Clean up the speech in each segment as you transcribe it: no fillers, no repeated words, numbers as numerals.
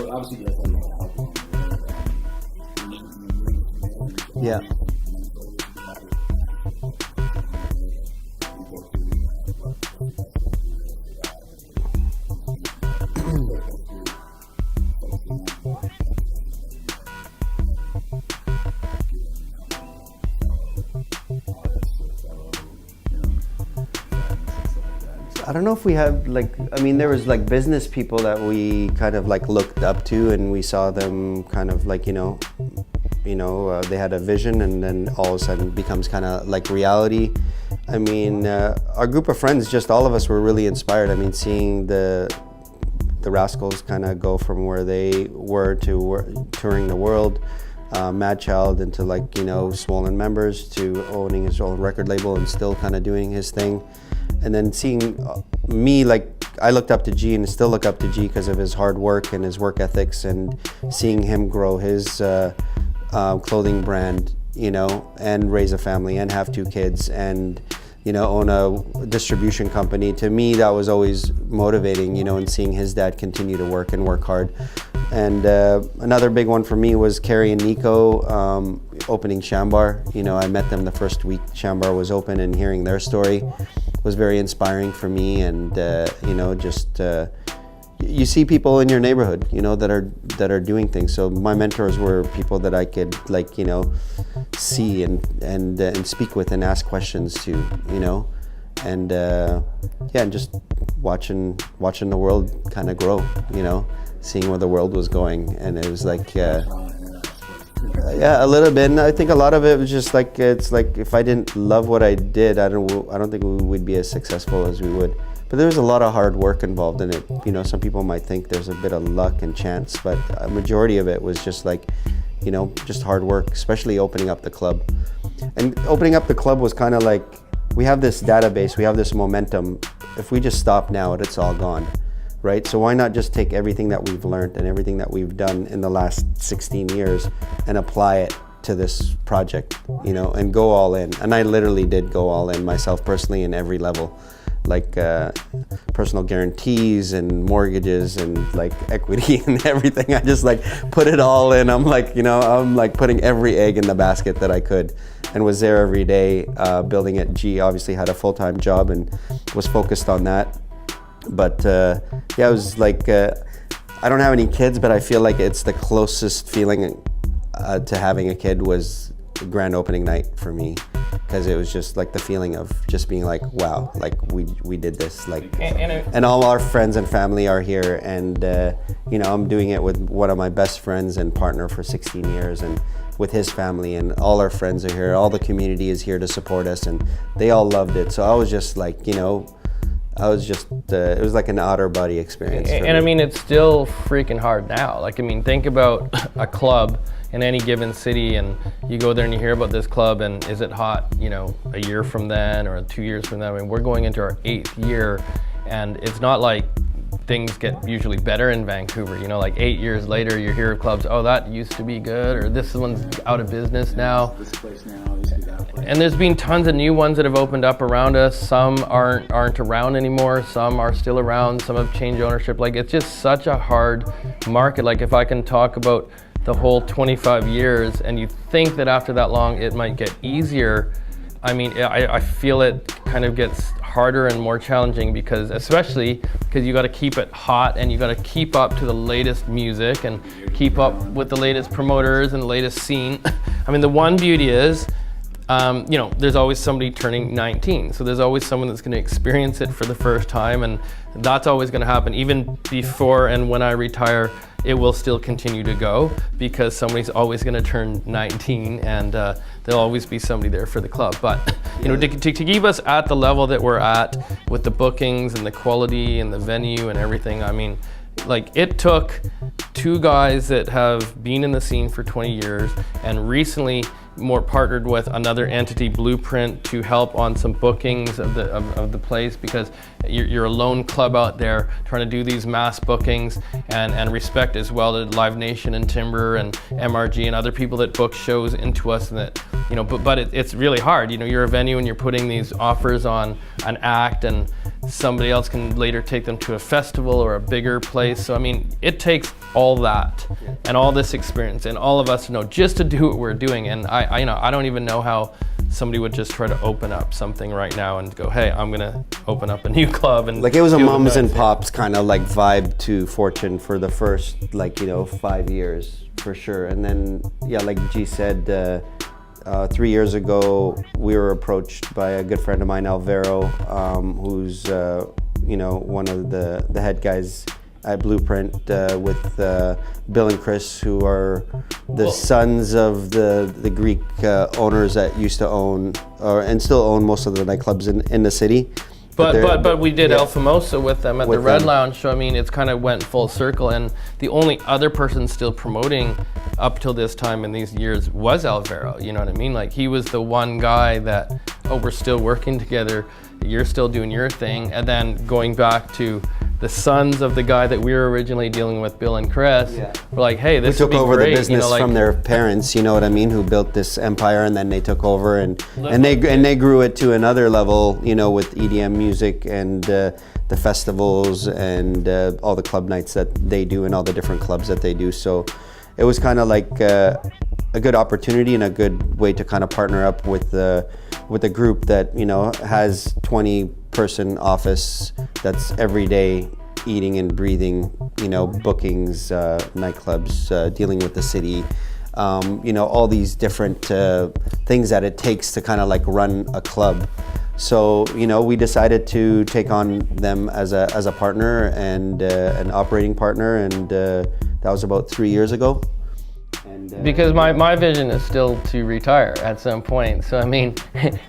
So obviously, you guys Yeah. I don't know if we have there was like business people that we kind of like looked up to, and we saw them kind of like, they had a vision, and then all of a sudden it becomes kind of like reality. I mean, our group of friends, just all of us were really inspired. I mean, seeing the Rascals kind of go from where they were to touring the world, Mad Child into Swollen Members, to owning his own record label and still kind of doing his thing. And then seeing me, I looked up to G and still look up to G because of his hard work and his work ethics, and seeing him grow his clothing brand, and raise a family and have 2 kids and, own a distribution company. To me, that was always motivating, and seeing his dad continue to work and work hard. And another big one for me was Carrie and Nico opening Shambar. I met them the first week Shambar was open, and hearing their story was very inspiring for me. And you see people in your neighborhood, that are doing things. So my mentors were people that I could see and speak with and ask questions to, and and just watching the world kind of grow, seeing where the world was going. And it was like, a little bit. And I think a lot of it was just it's like if I didn't love what I did, I don't think we would be as successful as we would. But there was a lot of hard work involved in it. Some people might think there's a bit of luck and chance, but a majority of it was just just hard work, especially opening up the club. And opening up the club was kind of like, we have this database, we have this momentum. If we just stop now, it's all gone, right? So why not just take everything that we've learned and everything that we've done in the last 16 years and apply it to this project, and go all in. And I literally did go all in myself personally in every level. Personal guarantees and mortgages and equity and everything. I just put it all in. I'm I'm putting every egg in the basket that I could, and was there every day building it. G obviously had a full-time job and was focused on that. But it was I don't have any kids, but I feel like it's the closest feeling to having a kid was grand opening night for me, because it was just the feeling of just being wow, we did this, and all our friends and family are here, and I'm doing it with one of my best friends and partner for 16 years, and with his family, and all our friends are here, all the community is here to support us, and they all loved it. So I was just it was like an outer body experience. And I mean, it's still freaking hard now. Think about a club in any given city, and you go there and you hear about this club, and is it hot, a year from then or 2 years from then? I mean, we're going into our 8th year, and it's not like things get usually better in Vancouver. 8 years later, you hear of clubs, oh, that used to be good, or this one's out of business now. This place now used to be that place. And there's been tons of new ones that have opened up around us. Some aren't around anymore. Some are still around. Some have changed ownership. It's just such a hard market. If I can talk about the whole 25 years, and you think that after that long it might get easier, I mean, I feel it kind of gets harder and more challenging, especially because you got to keep it hot, and you got to keep up to the latest music and keep up with the latest promoters and the latest scene. I mean, the one beauty is, there's always somebody turning 19. So there's always someone that's going to experience it for the first time, and that's always going to happen. Even before and when I retire, it will still continue to go, because somebody's always going to turn 19, and there'll always be somebody there for the club. But to keep us at the level that we're at with the bookings and the quality and the venue and everything, I mean, it took 2 guys that have been in the scene for 20 years and recently more partnered with another entity, Blueprint, to help on some bookings of the place, because you're a lone club out there trying to do these mass bookings, and respect as well to Live Nation and Timber and MRG and other people that book shows into us, and that but it's really hard. You're a venue and you're putting these offers on an act, and somebody else can later take them to a festival or a bigger place. So I mean, it takes all that and all this experience and all of us to know just to do what we're doing. And I don't even know how somebody would just try to open up something right now and go, hey, I'm gonna open up a new club. And like it was a mums and pops kind of like vibe to Fortune for the first 5 years for sure. And then like G said, 3 years ago we were approached by a good friend of mine, Alvaro, who's one of the head guys at Blueprint, with Bill and Chris, who are the sons of the Greek owners that used to own and still own most of the nightclubs in the city. But we did El Famoso with them at the Red Lounge, so I mean it's kind of went full circle, and the only other person still promoting up till this time in these years was Alvaro, you know what I mean? Like he was the one guy that, we're still working together, you're still doing your thing, and then going back to the sons of the guy that we were originally dealing with, Bill and Chris, were like, hey, this would be great. We took over the business from their parents, you know what I mean, who built this empire, and then they took over and they grew it to another level, with EDM music and the festivals and all the club nights that they do and all the different clubs that they do. So it was kind of like a good opportunity and a good way to kind of partner up with a group that has 20-person office that's every day eating and breathing, bookings, nightclubs, dealing with the city, all these different things that it takes to kind of like run a club. So we decided to take on them as a partner and an operating partner, and that was about 3 years ago. And, because my vision is still to retire at some point. So I mean, hey,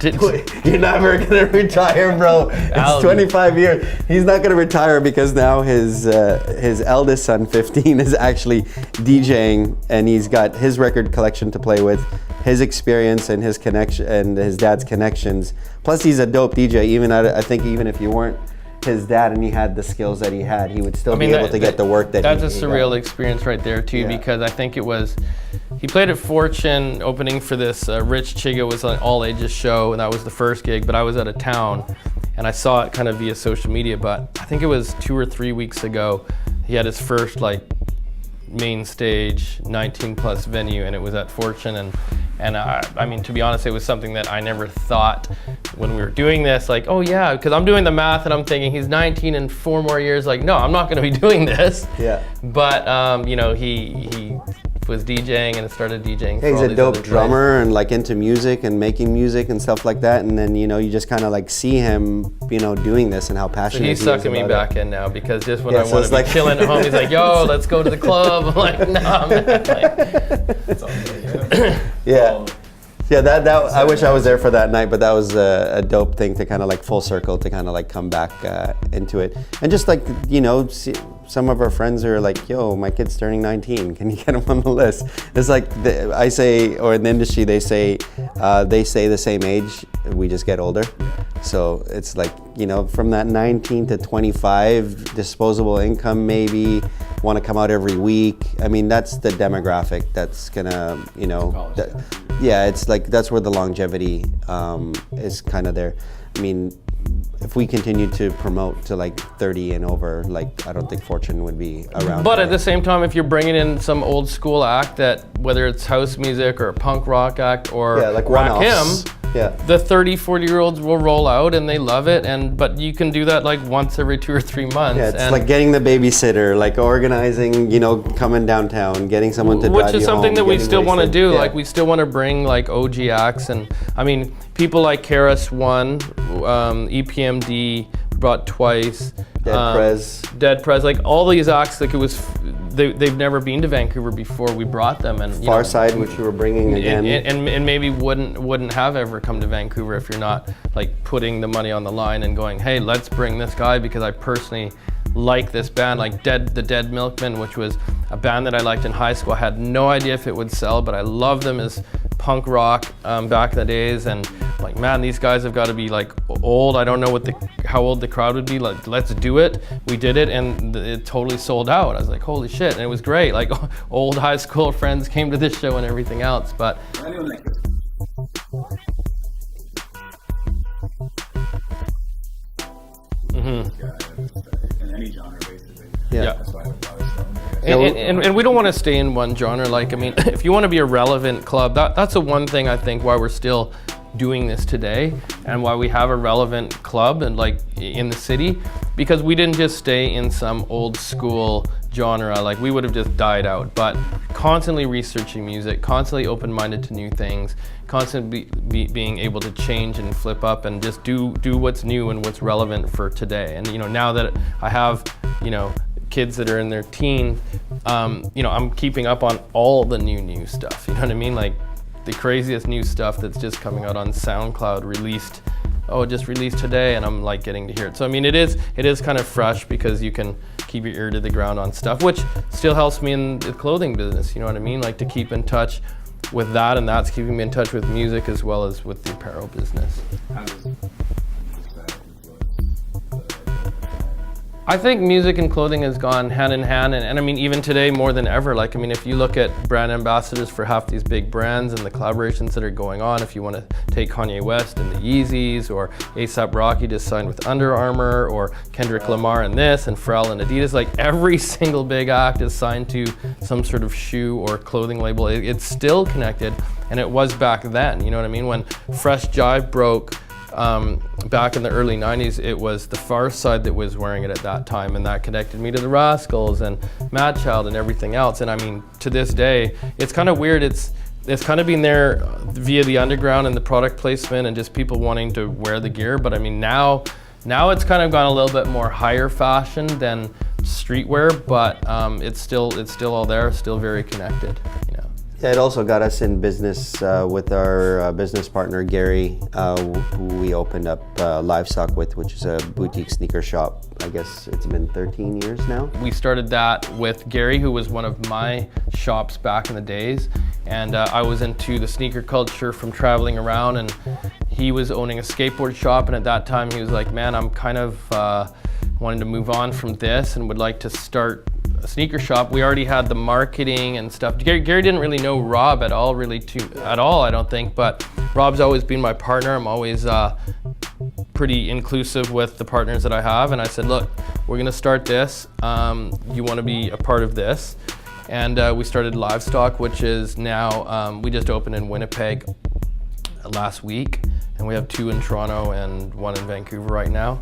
you're never gonna retire, bro. It's 25 years. He's not gonna retire because now his eldest son, 15, is actually DJing, and he's got his record collection to play with, his experience and his connection and his dad's connections. Plus, he's a dope DJ. I think even if you weren't his dad and he had the skills that he had, he would still be able to get the work that that's a surreal experience right there too, because I think he played at Fortune opening for this Rich Chiga was an all ages show, and that was the first gig, but I was out of town and I saw it kind of via social media. But I think it was 2 or 3 weeks ago he had his first main stage 19 plus venue, and it was at Fortune, and I mean, to be honest, it was something that I never thought when we were doing this, because I'm doing the math and I'm thinking he's 19 in 4 more years, no, I'm not going to be doing this. But he was DJing and started DJing. He's a dope drummer and into music and making music and stuff like that. And then you just kind of see him doing this and how passionate he is. So he's sucking me back in now, because just when I want to be chilling at home, he's like, yo, let's go to the club. I'm like, nah, man. It's all good. Yeah, that I wish I was there for that night, but that was a dope thing to kind of full circle to kind of come back into it. And just see, some of our friends are like, yo, my kid's turning 19, can you get him on the list? It's I say, or in the industry they say the same age, we just get older. So it's from that 19 to 25, disposable income maybe, want to come out every week. I mean, that's the demographic that's gonna, it's that's where the longevity is kind of there. I mean, if we continue to promote to 30 and over, I don't think Fortune would be around. But at the same time, if you're bringing in some old school act that, whether it's house music or a punk rock act or Rakim, the 30, 40-year-olds will roll out and they love it. But you can do that once every 2 or 3 months. Yeah, it's like getting the babysitter, organizing, coming downtown, getting someone to drive you home. Which is something that we still want to do. We still want to bring OG acts, and I mean, people like Karis One, EPMD brought twice, Dead Prez, all these acts, they've never been to Vancouver before we brought them, and Farside, which you were bringing again, and maybe wouldn't have ever come to Vancouver if you're not putting the money on the line and going, hey, let's bring this guy, because I personally like this band, the Dead Milkmen, which was a band that I liked in high school. I had no idea if it would sell, but I loved them as punk rock back in the days, and man, these guys have got to be old. I don't know how old the crowd would be. Let's do it. We did it, and it totally sold out. I was like, holy shit, and it was great. Old high school friends came to this show and everything else. But And we don't want to stay in one genre. Like, I mean, if you want to be a relevant club, that's the one thing I think why we're still doing this today and why we have a relevant club and like in the city, because we didn't just stay in some old school genre. Like, we would have just died out, but constantly researching music, constantly open-minded to new things, constantly being able to change and flip up and just do what's new and what's relevant for today. And, you know, now that I have, you know, kids that are in their teens, you know, I'm keeping up on all the new stuff. You know what I mean? Like, the craziest new stuff that's just coming out on SoundCloud just released today, and I'm like getting to hear it. So I mean, it is kind of fresh because you can keep your ear to the ground on stuff, which still helps me in the clothing business. You know what I mean? Like, to keep in touch with that, and that's keeping me in touch with music as well as with the apparel business. I think music and clothing has gone hand in hand, and I mean, even today more than ever. Like, I mean, if you look at brand ambassadors for half these big brands and the collaborations that are going on, if you want to take Kanye West and the Yeezys, or A$AP Rocky just signed with Under Armour, or Kendrick Lamar and this, and Pharrell and Adidas, like every single big act is signed to some sort of shoe or clothing label. It's still connected, and it was back then. You know what I mean? When Fresh Jive broke, back in the early 90s, it was the Far Side that was wearing it at that time, and that connected me to the Rascals and Mad Child and everything else. And I mean, to this day, it's kind of weird. It's kind of been there via the underground and the product placement and just people wanting to wear the gear. But I mean, now it's kind of gone a little bit more higher fashion than streetwear, but it's still all there, still very connected. You know. Yeah, it also got us in business with our business partner, Gary, who we opened up Livestock with, which is a boutique sneaker shop. I guess it's been 13 years now. We started that with Gary, who was one of my shops back in the days. And I was into the sneaker culture from traveling around, and he was owning a skateboard shop. And at that time, he was like, man, I'm kind of wanting to move on from this and would like to start a sneaker shop. We already had the marketing and stuff. Gary didn't really know Rob at all, I don't think, but Rob's always been my partner. I'm always pretty inclusive with the partners that I have, and I said, look, we're gonna start this. You wanna be a part of this? And we started Livestock, which is now, we just opened in Winnipeg last week, and we have 2 in Toronto and 1 in Vancouver right now.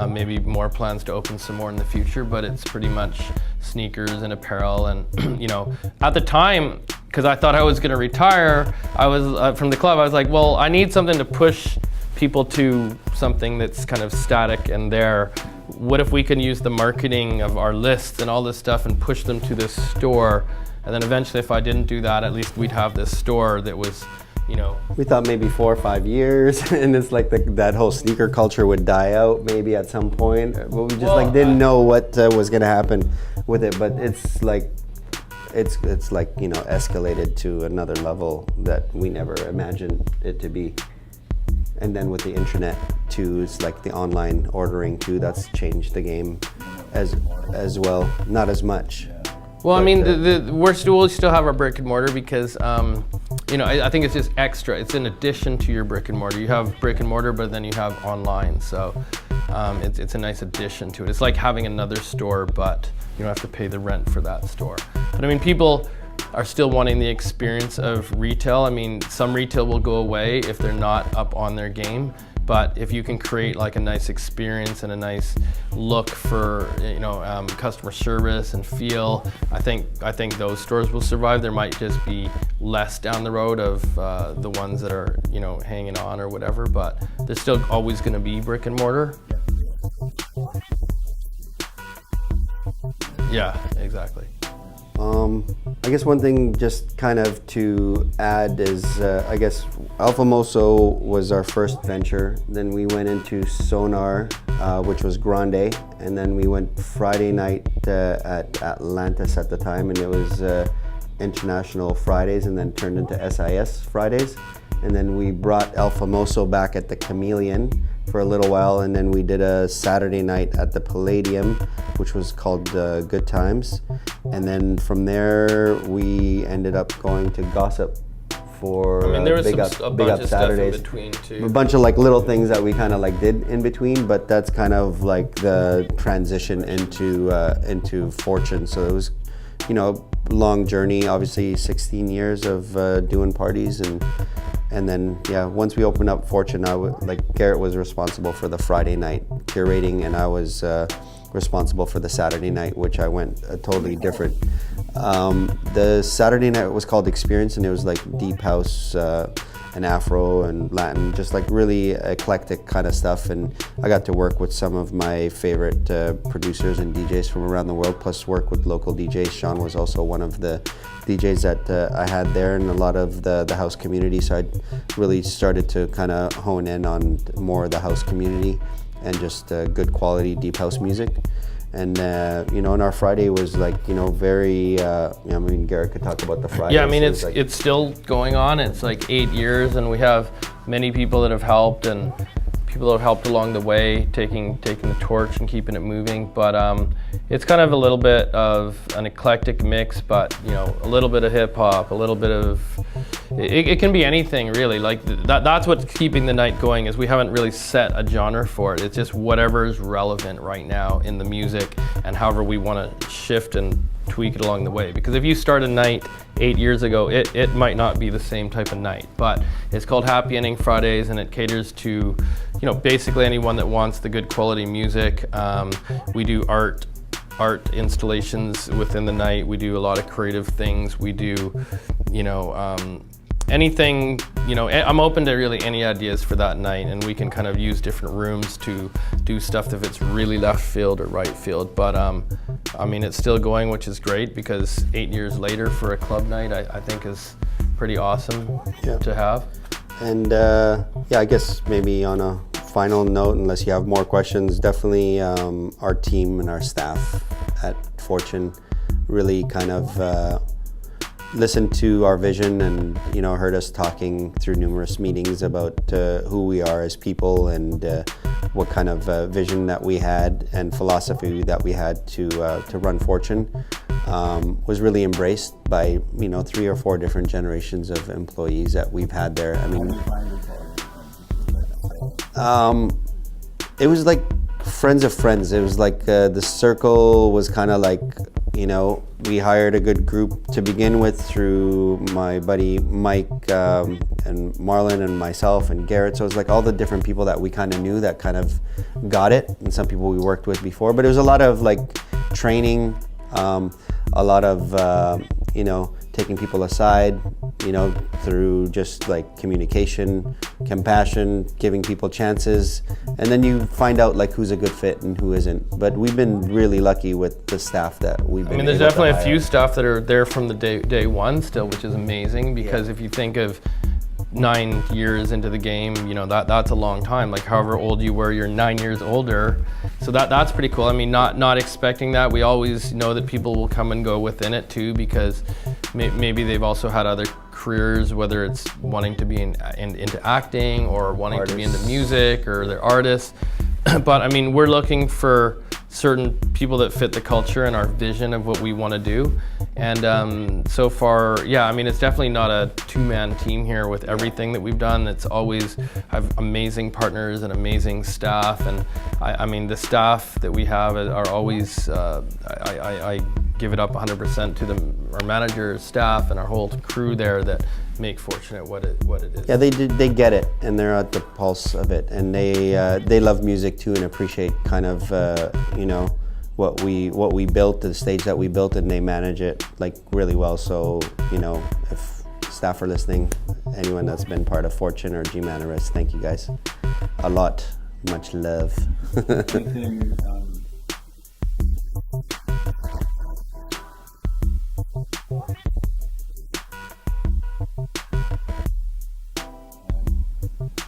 Maybe more plans to open some more in the future, but it's pretty much sneakers and apparel. And you know, at the time, because I thought I was going to retire, I was from the club. I was like, well, I need something to push people to something that's kind of static and there. What if we can use the marketing of our lists and all this stuff and push them to this store? And then eventually, if I didn't do that, at least we'd have this store that was, you know. We thought maybe 4 or 5 years, and it's like that whole sneaker culture would die out maybe at some point. But we just didn't know what was gonna happen with it. But it's like you know, escalated to another level that we never imagined it to be. And then with the internet too, it's like the online ordering too. That's changed the game as well. Not as much. Well, I mean, we'll still have our brick and mortar because, you know, I think it's just extra. It's in addition to your brick and mortar. You have brick and mortar, but then you have online. So it's a nice addition to it. It's like having another store, but you don't have to pay the rent for that store. But I mean, people are still wanting the experience of retail. I mean, some retail will go away if they're not up on their game. But if you can create like a nice experience and a nice look for, you know, customer service and feel, I think those stores will survive. There might just be less down the road of the ones that are, you know, hanging on or whatever. But there's still always going to be brick and mortar. Yeah, exactly. I guess one thing just kind of to add is, I guess Alpha Moso was our first venture. Then we went into Sonar, which was Grande. And then we went Friday night at Atlantis at the time, and it was International Fridays, and then turned into SIS Fridays. And then we brought Alpha Moso back at the Chameleon for a little while, and then we did a Saturday night at the Palladium, which was called Good Times. And then from there, we ended up going to Gossip for there was Big a Up bunch of Saturdays. stuff in between too. A bunch of like little things that we kind of like did in between, but that's kind of like the transition into Fortune. So it long journey, obviously 16 years of doing parties, and then once we opened up Fortune, Garrett was responsible for the Friday night curating, and I was responsible for the Saturday night, which I went totally different. The Saturday night was called Experience, and it was like deep house and Afro and Latin, just like really eclectic kind of stuff. And I got to work with some of my favorite producers and DJs from around the world, plus work with local DJs. Sean was also one of the DJs that I had there, and a lot of the house community. So I really started to kind of hone in on more of the house community and just good quality deep house music. And and our Friday was very. Garrett could talk about the Friday. Yeah, I mean it's still going on. It's like 8 years, and we have many people that have helped and people that have helped along the way, taking the torch and keeping it moving. But it's kind of a little bit of an eclectic mix, but a little bit of hip hop, a little bit of. It can be anything really. Like that's what's keeping the night going, is we haven't really set a genre for it. It's just whatever is relevant right now in the music, and however we want to shift and tweak it along the way. Because if you start a night 8 years ago, it might not be the same type of night. But it's called Happy Ending Fridays, and it caters to basically anyone that wants the good quality music. We do art installations within the night. We do a lot of creative things. We do anything, I'm open to really any ideas for that night, and we can kind of use different rooms to do stuff if it's really left field or right field. But it's still going, which is great, because 8 years later for a club night, I think is pretty awesome to have. And I guess maybe on a final note, unless you have more questions, definitely our team and our staff at Fortune really kind of listened to our vision and heard us talking through numerous meetings about who we are as people, and what kind of vision that we had and philosophy that we had to run Fortune. Was really embraced by 3 or 4 different generations of employees that we've had there. I mean, it was like friends of friends. It was like the circle was kind of like, we hired a good group to begin with through my buddy Mike and Marlon and myself and Garrett. So it was like all the different people that we kind of knew that kind of got it, and some people we worked with before. But it was a lot of like training, a lot of taking people aside, through just like communication, compassion, giving people chances, and then you find out like who's a good fit and who isn't. But we've been really lucky with the staff that we've been. There's definitely a few staff that are there from the day one still, which is amazing, because if you think of 9 years into the game, that's a long time. Like however old you were, you're 9 years older. So that's pretty cool. I mean, not expecting that. We always know that people will come and go within it too, because maybe they've also had other careers, whether it's wanting to be into acting or wanting to be into music, or they're artists. But I mean, we're looking for certain people that fit the culture and our vision of what we want to do. And so far, it's definitely not a two-man team here with everything that we've done. It's always have amazing partners and amazing staff. And I mean, the staff that we have are always, I give it up 100% to our manager, staff, and our whole crew there that make Fortunate what it is. Yeah, they get it, and they're at the pulse of it, and they love music too, and appreciate kind of what we built, the stage that we built, and they manage it like really well. So if staff are listening, anyone that's been part of Fortune or Gman&Rizk, thank you guys a lot. Much love. Anything,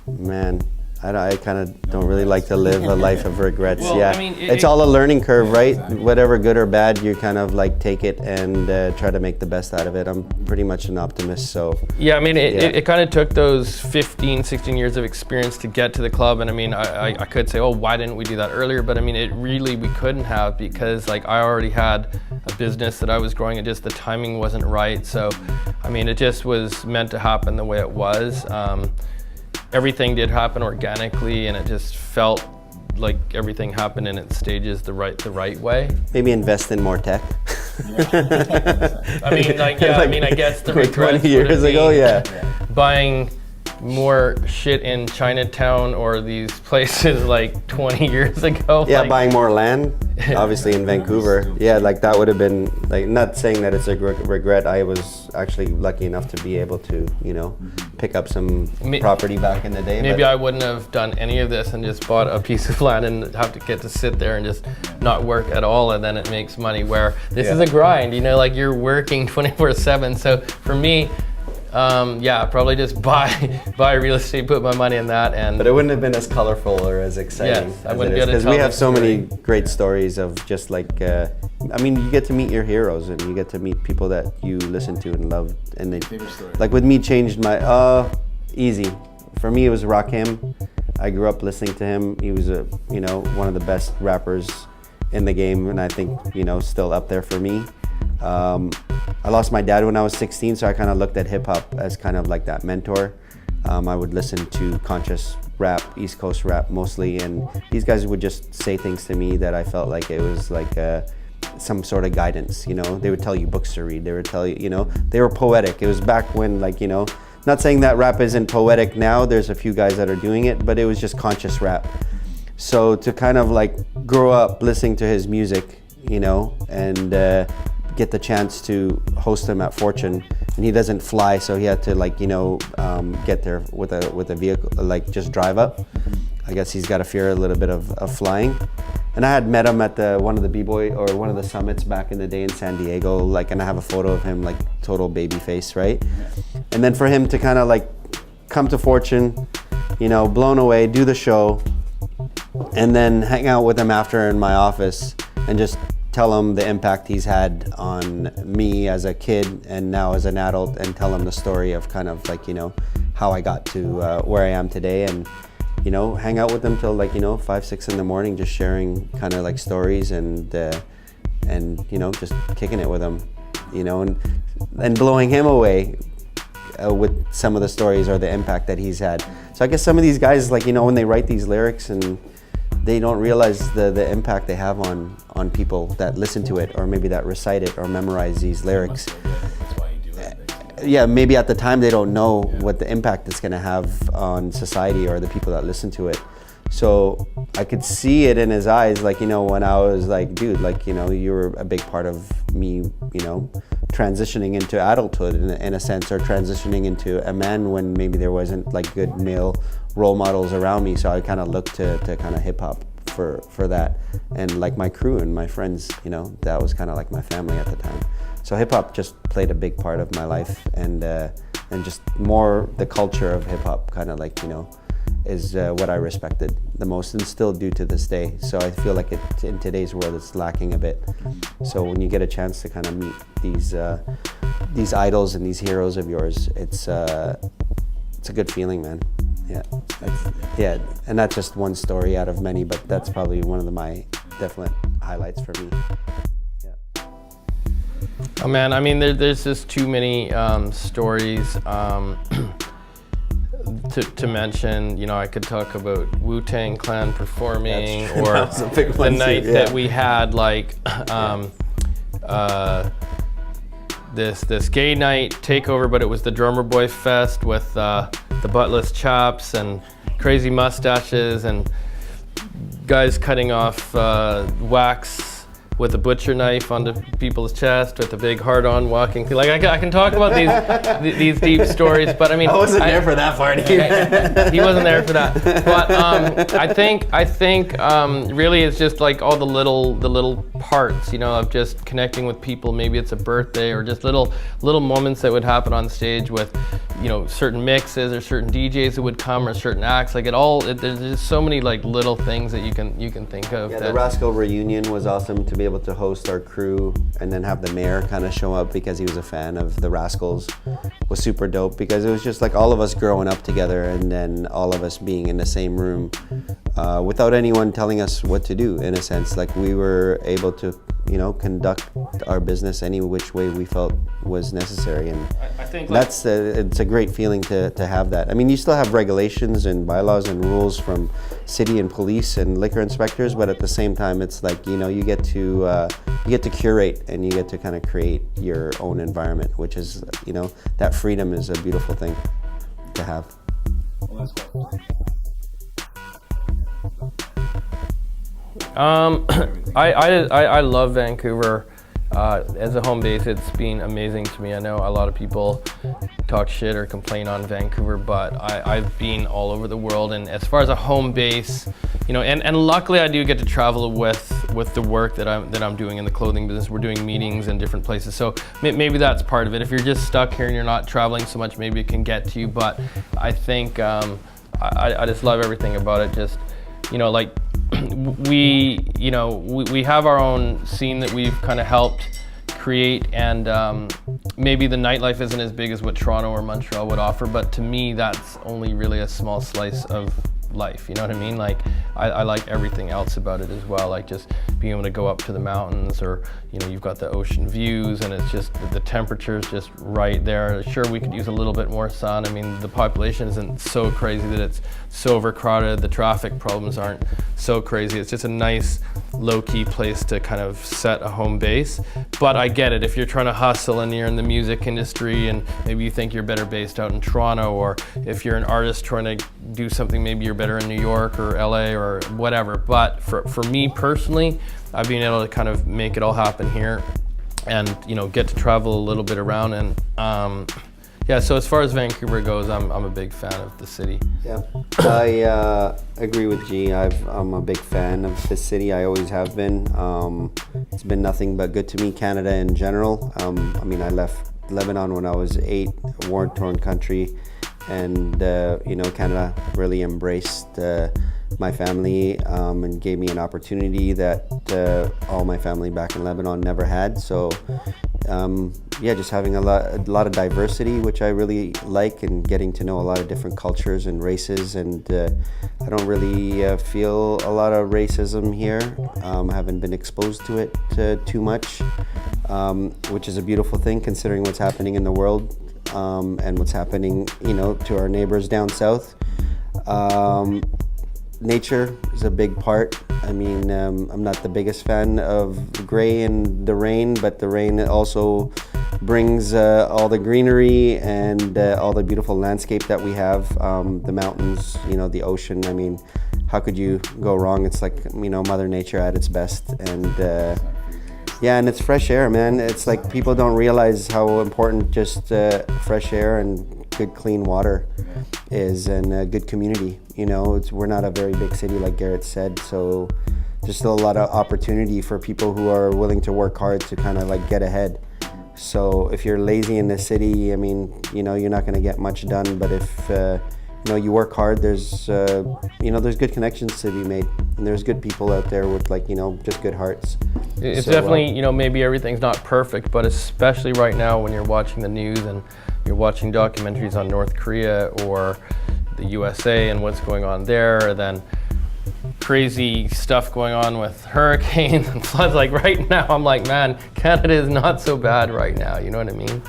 Man, I kind of don't really like to live a life of regrets. Well, I mean, it's all a learning curve, right? Whatever, good or bad, you kind of like take it and try to make the best out of it. I'm pretty much an optimist, so. Yeah, I mean, it kind of took those 15, 16 years of experience to get to the club. And I mean, I could say, oh, why didn't we do that earlier? But I mean, we couldn't have, because like I already had a business that I was growing, and just the timing wasn't right. So, I mean, it just was meant to happen the way it was. Everything did happen organically, and it just felt like everything happen in its stages the right way. Maybe invest in more tech. I mean, I guess the like regrets 20 years would ago, be buying more shit in Chinatown or these places like 20 years ago. Yeah, buying more land, obviously in Vancouver. Yeah, like that would have been, like, not saying that it's a regret. I was actually lucky enough to be able to, pick up some property back in the day. Maybe I wouldn't have done any of this and just bought a piece of land and have to get to sit there and just not work at all, and then it makes money, where this is a grind, like you're working 24/7. So for me, probably just buy real estate, put my money in that, but it wouldn't have been as colorful or as exciting. Yes, I wouldn't be able to because tell we have so story. many great stories of just like, you get to meet your heroes, and you get to meet people that you listen to and love, and they, like with me, changed my easy. For me, it was Rakim. I grew up listening to him. He was one of the best rappers in the game, and I think still up there for me. I lost my dad when I was 16, so I kind of looked at hip hop as kind of like that mentor. I would listen to conscious rap, East Coast rap mostly, and these guys would just say things to me that I felt like it was like some sort of guidance. They would tell you books to read. They would tell you, they were poetic. It was back when, not saying that rap isn't poetic now. There's a few guys that are doing it, but it was just conscious rap. So to kind of like grow up listening to his music, and get the chance to host him at Fortune, and he doesn't fly, so he had to get there with a vehicle, like just drive up. I guess he's got a fear a little bit of flying. And I had met him at one of the B-Boy or one of the summits back in the day in San Diego, and I have a photo of him, like total baby face, right? And then for him to kind of like come to Fortune, blown away, do the show, and then hang out with him after in my office and just tell him the impact he's had on me as a kid and now as an adult, and tell him the story of kind of like, how I got to where I am today, and, hang out with him till 5, 6 in the morning, just sharing kind of like stories and just kicking it with him, and blowing him away with some of the stories or the impact that he's had. So I guess some of these guys, when they write these lyrics, and they don't realize the impact they have on people that listen to it, or maybe that recite it or memorize these lyrics. That's why you do it. Yeah, maybe at the time they don't know what the impact it's going to have on society or the people that listen to it. So I could see it in his eyes, when I was like, dude, you were a big part of me, transitioning into adulthood in a sense, or transitioning into a man when maybe there wasn't good male role models around me. So I kind of looked to kind of hip hop for that, and my crew and my friends, that was kind of like my family at the time. So hip hop just played a big part of my life, and just more the culture of hip hop kind of is what I respected the most, and still do to this day. So I feel like in today's world it's lacking a bit. So when you get a chance to kind of meet these idols and these heroes of yours, it's a good feeling, man. Yeah, and that's just one story out of many, but that's probably one of my definite highlights for me. Yeah. Oh man, I mean, there's just too many stories to mention. I could talk about Wu-Tang Clan performing, or the night that we had this gay night takeover, but it was the Drummer Boy Fest with the buttless chops and crazy mustaches and guys cutting off wax with a butcher knife onto people's chest with a big hard-on walking through. I can talk about these deep stories, but I mean, I wasn't there for that part either. He wasn't there for that. But I think really it's just all the little parts, of just connecting with people. Maybe it's a birthday or just little moments that would happen on stage with, certain mixes or certain DJs that would come, or certain acts. There's just so many little things that you can think of. Yeah, the Rascal reunion was awesome to be able to host our crew, and then have the mayor kind of show up because he was a fan of the Rascals. Was super dope, because it was just all of us growing up together, and then all of us being in the same room without anyone telling us what to do, in a sense. We were able to conduct our business any which way we felt was necessary. And I think like, it's a great feeling to have that. I mean, you still have regulations and bylaws and rules from city and police and liquor inspectors, but at the same time, it's like, you know, you get to curate and you get to kind of create your own environment, which is, you know, that freedom is a beautiful thing to have. Well, that's cool. I love Vancouver as a home base. It's been amazing to me. I know a lot of people talk shit or complain on Vancouver, but I've been all over the world, and as far as a home base, you know, and luckily I do get to travel with the work that I'm doing in the clothing business. We're doing meetings in different places, so maybe that's part of it. If you're just stuck here and you're not traveling so much, maybe it can get to you, but I think I just love everything about it. Just, you know, like we have our own scene that we've kind of helped create, and maybe the nightlife isn't as big as what Toronto or Montreal would offer, but to me that's only really a small slice of life, you know what I mean? Like I like everything else about it as well, like just being able to go up to the mountains, or you know, you've got the ocean views, and it's just the temperature is just right there. Sure, we could use a little bit more sun. I mean, the population isn't so crazy that it's so overcrowded. The traffic problems aren't so crazy. It's just a nice low-key place to kind of set a home base. But I get it, if you're trying to hustle and you're in the music industry and maybe you think you're better based out in Toronto, or if you're an artist trying to do something, maybe you're better in New York or LA or whatever. But for me personally, I've been able to kind of make it all happen here, and you know, get to travel a little bit around, and yeah, so as far as Vancouver goes, I'm a big fan of the city. Yeah, I agree with G. I'm a big fan of the city. I always have been. It's been nothing but good to me, Canada in general. I mean, I left Lebanon when I was 8, a war-torn country, and you know, Canada really embraced my family and gave me an opportunity that all my family back in Lebanon never had. So yeah, just having a lot of diversity, which I really like, and getting to know a lot of different cultures and races, and I don't really feel a lot of racism here. I haven't been exposed to it too much, which is a beautiful thing considering what's happening in the world, and what's happening, you know, to our neighbors down south. Nature is a big part. I mean, I'm not the biggest fan of the gray and the rain, but the rain also brings all the greenery and all the beautiful landscape that we have, the mountains, you know, the ocean. I mean, how could you go wrong? It's like, you know, Mother Nature at its best. And yeah, and it's fresh air, man. It's like people don't realize how important just fresh air and good clean water is, and a good community. You know, we're not a very big city like Garrett said, so there's still a lot of opportunity for people who are willing to work hard to kind of like get ahead. So if you're lazy in the city, I mean, you know, you're not going to get much done. But if you know, you work hard, there's you know, there's good connections to be made, and there's good people out there with, like, you know, just good hearts. It's so, definitely, you know, maybe everything's not perfect, but especially right now when you're watching the news and you're watching documentaries on North Korea or the USA and what's going on there, then crazy stuff going on with hurricanes and floods. Like right now, I'm like, man, Canada is not so bad right now, you know what I mean?